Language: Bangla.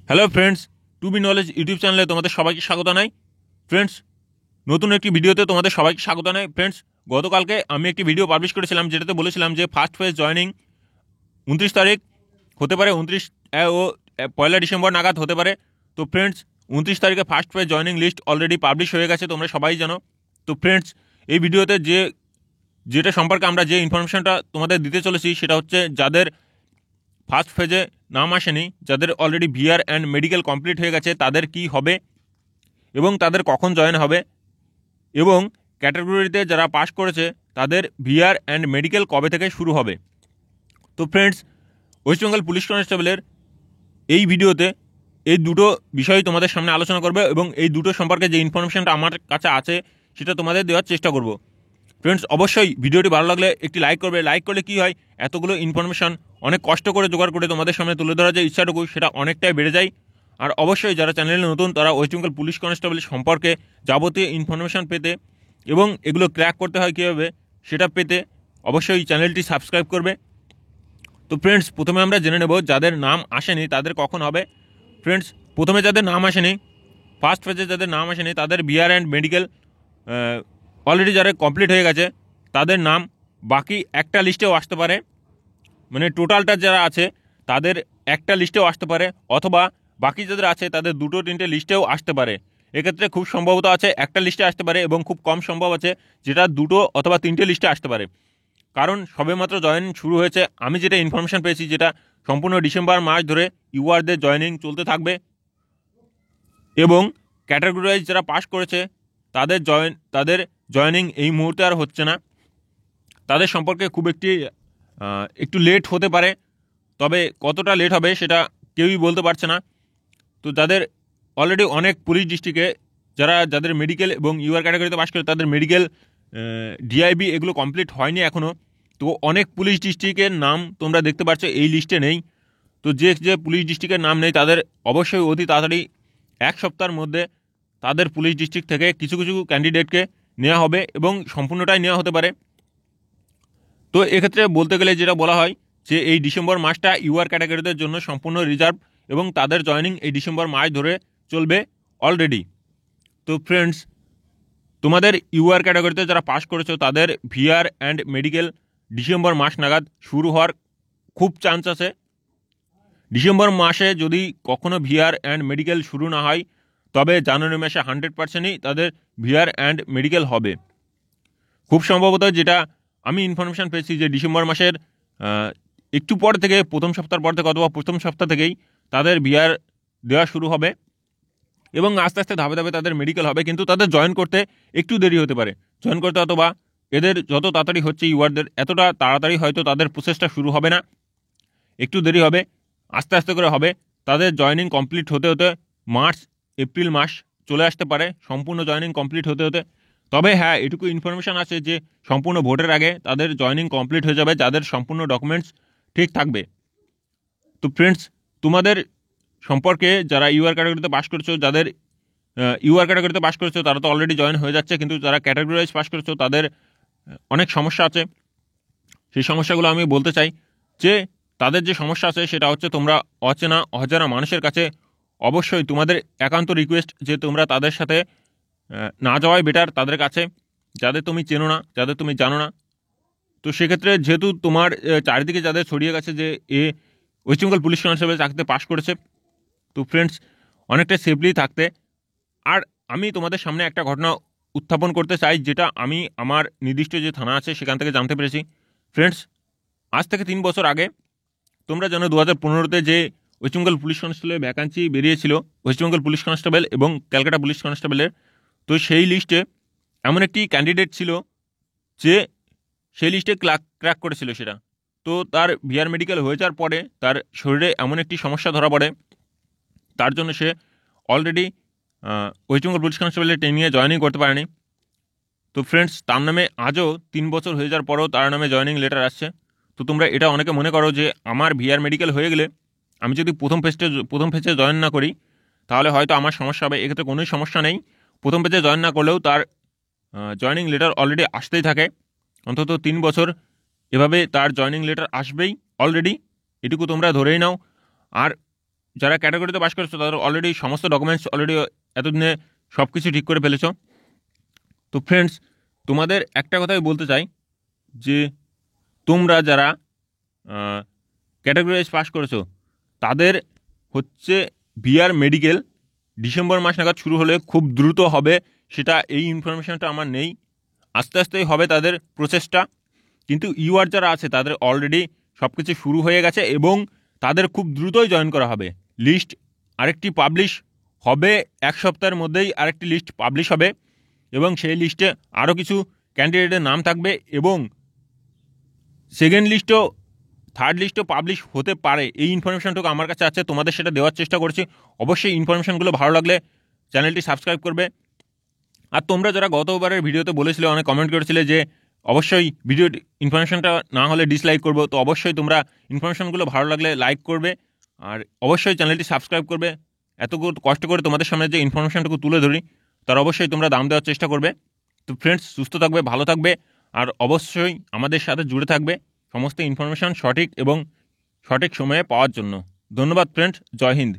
Hello friends, to be knowledge YouTube চ্যানেলে তোমাদের সবাইকে স্বাগত জানাই। ফ্রেন্ডস, নতুন একটি ভিডিওতে তোমাদের সবাইকে স্বাগত জানাই। ফ্রেন্ডস, গতকালকে আমি একটি ভিডিও পাবলিশ করেছিলাম যেটাতে বলেছিলাম যে ফার্স্ট ফেজ জয়েনিং 29 তারিখ হতে পারে, 29 ও 1 ডিসেম্বর নাগাদ হতে পারে। তো ফ্রেন্ডস, 29 তারিখে first phase joining list already publish হয়ে গেছে, তোমরা সবাই জানো। তো ফ্রেন্ডস, এই ভিডিওতে যেটা সম্পর্কে আমরা যে ইনফরমেশনটা তোমাদের দিতে চলেছি সেটা হচ্ছে যাদের ফার্স্ট ফেজে নাম আসেনি, যাদের already VR and medical complete হয়ে গেছে তাদের কি হবে এবং তাদের কখন জয়েন হবে, এবং ক্যাটাগরিতে যারা পাস করেছে তাদের ভিআর অ্যান্ড মেডিকেল কবে থেকে শুরু হবে। তো ফ্রেন্ডস, ওয়েস্ট বেঙ্গল পুলিশ কনস্টেবলের এই ভিডিওতে এই দুটো বিষয় তোমাদের সামনে আলোচনা করবে এবং এই দুটো সম্পর্কে যে ইনফরমেশনটা আমার কাছে আছে সেটা তোমাদের দেওয়ার চেষ্টা করব। ফ্রেন্ডস, অবশ্যই ভিডিওটি ভালো লাগলে একটি লাইক করবে। লাইক করলে কি হয়, এতগুলো ইনফরমেশন অনেক কষ্ট করে জোগাড় করে তোমাদের সামনে তুলে ধরার যে ইচ্ছাটুকু সেটা অনেকটাই বেড়ে যায়। আর অবশ্যই যারা চ্যানেলে নতুন তারা ওয়েস্ট বেঙ্গল পুলিশ কনস্টেবল সম্পর্কে যাবতীয় ইনফরমেশন পেতে এবং এগুলো ক্র্যাক করতে হয় কীভাবে সেটা পেতে অবশ্যই চ্যানেলটি সাবস্ক্রাইব করবে। তো ফ্রেন্ডস, প্রথমে আমরা জেনে নেব যাদের নাম আসেনি তাদের কখন হবে। ফ্রেন্ডস, প্রথমে যাদের নাম আসেনি, ফার্স্ট ফেজে যাদের নাম আসেনি তাদের ভিআর অ্যান্ড মেডিকেল অলরেডি যারা কমপ্লিট হয়ে গেছে তাদের নাম বাকি একটা লিস্টেও আসতে পারে, মানে টোটালটা যারা আছে তাদের একটা লিস্টেও আসতে পারে, অথবা বাকি যাদের আছে তাদের দুটো তিনটে লিস্টেও আসতে পারে। এক্ষেত্রে খুব সম্ভবত আছে একটা লিস্টে আসতে পারে এবং খুব কম সম্ভব আছে যেটা দুটো অথবা তিনটে লিস্টে আসতে পারে, কারণ সবেমাত্র জয়েন শুরু হয়েছে। আমি যেটা ইনফরমেশন পেয়েছি যেটা সম্পূর্ণ ডিসেম্বর মাস ধরে ইউআরদের জয়েনিং চলতে থাকবে এবং ক্যাটাগরি ওয়াইজ যারা পাস করেছে তাদের জয়েনিং এই মুহূর্তে আর হচ্ছে না। তাদের সম্পর্কে খুব একটু লেট হতে পারে, তবে কতটা লেট হবে সেটা কেউই বলতে পারছে না। তো যাদের অলরেডি অনেক পুলিশ ডিস্ট্রিক্টে যাদের মেডিকেল এবং ইউআর ক্যাটাগরিতে পাস করে তাদের মেডিকেল ডিআইবি এগুলো কমপ্লিট হয়নি এখনও, তো অনেক পুলিশ ডিস্ট্রিক্টের নাম তোমরা দেখতে পাচ্ছ এই লিস্টে নেই। তো যে পুলিশ ডিস্ট্রিক্টের নাম নেই তাদের অবশ্যই অতি তাড়াতাড়ি এক সপ্তাহের মধ্যে তাদের পুলিশ ডিস্ট্রিক্ট থেকে কিছু কিছু ক্যান্ডিডেটকে নেওয়া হবে এবং সম্পূর্ণটাই নেওয়া হতে পারে। তো এক্ষেত্রে বলতে গেলে যেটা বলা হয় যে এই ডিসেম্বর মাসটা ইউআর ক্যাটাগরিদের জন্য সম্পূর্ণ রিজার্ভ এবং তাদের জয়েনিং এই ডিসেম্বর মাস ধরে চলবে অলরেডি। তো ফ্রেন্ডস, তোমাদের ইউআর ক্যাটাগরিতে যারা পাস করেছো তাদের ভিআর অ্যান্ড মেডিকেল ডিসেম্বর মাস নাগাদ শুরু হওয়ার খুব চান্স আছে। ডিসেম্বর মাসে যদি কখনো ভিআর অ্যান্ড মেডিকেল শুরু না হয় তবে জানুয়ারি মাসে 100%ই তাদের ভিআর অ্যান্ড মেডিকেল হবে। খুব সম্ভবত যেটা আমি ইনফরমেশান পেয়েছি যে ডিসেম্বর মাসের একটু পর থেকে, প্রথম সপ্তাহের পর থেকে অথবা প্রথম সপ্তাহ থেকেই তাদের ভিআর দেওয়া শুরু হবে এবং আস্তে আস্তে ধাপে ধাপে তাদের মেডিকেল হবে, কিন্তু তাদের জয়েন করতে একটু দেরি হতে পারে। জয়েন করতে অথবা এদের যত তাড়াতাড়ি হচ্ছে ইউআরদের এতটা তাড়াতাড়ি হয়তো তাদের প্রসেসটা শুরু হবে না, একটু দেরি হবে, আস্তে আস্তে করে হবে। তাদের জয়েনিং কমপ্লিট হতে হতে মার্চ এপ্রিল মাস চলে আসতে পারে সম্পূর্ণ জয়েনিং কমপ্লিট হতে হতে। তবে হ্যাঁ, এটুকু ইনফরমেশান আছে যে সম্পূর্ণ ভোটের আগে তাদের জয়েনিং কমপ্লিট হয়ে যাবে যাদের সম্পূর্ণ ডকুমেন্টস ঠিক থাকবে। তো ফ্রেন্ডস, তোমাদের সম্পর্কে যারা ইউআর ক্যাটাগরিতে পাস করেছো, যাদের ইউআর ক্যাটাগরিতে পাস করেছো তারা তো অলরেডি জয়েন হয়ে যাচ্ছে, কিন্তু যারা ক্যাটাগরি ওয়াইজ পাস করেছো তাদের অনেক সমস্যা আছে। সেই সমস্যাগুলো আমি বলতে চাই যে তাদের যে সমস্যা আছে সেটা হচ্ছে তোমরা অচেনা অজানা মানুষের কাছে অবশ্যই তোমাদের একান্ত রিকোয়েস্ট যে তোমরা তাদের সাথে না যাওয়াই বেটার, তাদের কাছে যাদের তুমি চেনো না, যাদের তুমি জানো না। তো সেক্ষেত্রে যেহেতু তোমার চারিদিকে যাদের ছড়িয়ে গেছে যে ওয়েস্ট বেঙ্গল পুলিশ কনস্টেবল চাকরিতে পাস করেছে, তো ফ্রেন্ডস অনেকটা সেফলি থাকতে। আর আমি তোমাদের সামনে একটা ঘটনা উত্থাপন করতে চাই যেটা আমি আমার নির্দিষ্ট যে থানা আছে সেখান থেকে জানতে পেরেছি। ফ্রেন্ডস, আজ থেকে 3 বছর আগে তোমরা জানো 2015-তে যে ওয়েস্ট বেঙ্গল পুলিশ কনস্টেবলের ভ্যাকান্সি বেরিয়েছিল, ওয়েস্ট বেঙ্গল পুলিশ কনস্টেবল এবং ক্যালকাটা পুলিশ কনস্টেবলের, তো সেই লিস্টে এমন একটি ক্যান্ডিডেট ছিল যে সেই লিস্টে ক্র্যাক করেছিল সেটা। তো তার ভিআর মেডিকেল হয়ে যাওয়ার পরে তার শরীরে এমন একটি সমস্যা ধরা পড়ে, তার জন্য সে অলরেডি ওয়েস্ট বেঙ্গল পুলিশ কনস্টেবলের ট্রেনিংয়ে জয়েনিং করতে পারেনি। তো ফ্রেন্ডস, তার নামে আজও 3 বছর হয়ে যাওয়ার পরেও তার নামে জয়েনিং লেটার আসছে। তো তোমরা এটা অনেকে মনে করো যে আমার ভিআর মেডিকেল হয়ে গেলে আমি যদি প্রথম ফেজে জয়েন না করি তাহলে হয়তো আমার সমস্যা হবে। এক্ষেত্রে কোনোই সমস্যা নেই, প্রথম ফেজে জয়েন না করলেও তার জয়েনিং লেটার অলরেডি আসতেই থাকে, অন্তত 3 বছর এভাবে তার জয়েনিং লেটার আসবেই অলরেডি, এটুকু তোমরা ধরেই নাও। আর যারা ক্যাটাগরিতে পাস করেছো তাদের অলরেডি সমস্ত ডকুমেন্টস অলরেডি এতদিনে সব কিছু ঠিক করে ফেলেছো। তো ফ্রেন্ডস, তোমাদের একটা কথাই বলতে চাই যে তোমরা যারা ক্যাটাগরি ওয়াইজ পাস করেছো তাদের হচ্ছে বিআর মেডিকেল ডিসেম্বর মাস নাগাদ শুরু হলে খুব দ্রুত হবে, সেটা এই ইনফরমেশনটা আমার নেই। আস্তে আস্তেই হবে তাদের প্রসেসটা, কিন্তু ইউআর যারা আছে তাদের অলরেডি সব কিছু শুরু হয়ে গেছে এবং তাদের খুব দ্রুতই জয়েন করা হবে। লিস্ট আরেকটি পাবলিশ হবে, 1 সপ্তাহের মধ্যেই আরেকটি লিস্ট পাবলিশ হবে এবং সেই লিস্টে আরও কিছু ক্যান্ডিডেটের নাম থাকবে এবং সেকেন্ড লিস্টও থার্ড লিস্টও পাবলিশ হতে পারে। এই ইনফরমেশনটুকু আমার কাছে আছে, তোমাদের সেটা দেওয়ার চেষ্টা করছি। অবশ্যই ইনফরমেশনগুলো ভালো লাগলে চ্যানেলটি সাবস্ক্রাইব করবে। আর তোমরা যারা গতবারের ভিডিওতে বলেছিলে, অনেক কমেন্ট করেছিলে যে অবশ্যই ভিডিও ইনফরমেশনটা না হলে ডিসলাইক করবো, তো অবশ্যই তোমরা ইনফরমেশনগুলো ভালো লাগলে লাইক করবে আর অবশ্যই চ্যানেলটি সাবস্ক্রাইব করবে। এত কষ্ট করে তোমাদের সামনে যে ইনফরমেশনটুকু তুলে ধরি তার অবশ্যই তোমরা দাম দেওয়ার চেষ্টা করবে। তো ফ্রেন্ডস, সুস্থ থাকবে, ভালো থাকবে আর অবশ্যই আমাদের সাথে জুড়ে থাকবে সমস্ত ইনফরমেশন সঠিক এবং সঠিক সময়ে পাওয়ার জন্য। ধন্যবাদ ফ্রেন্ডস, জয় হিন্দ।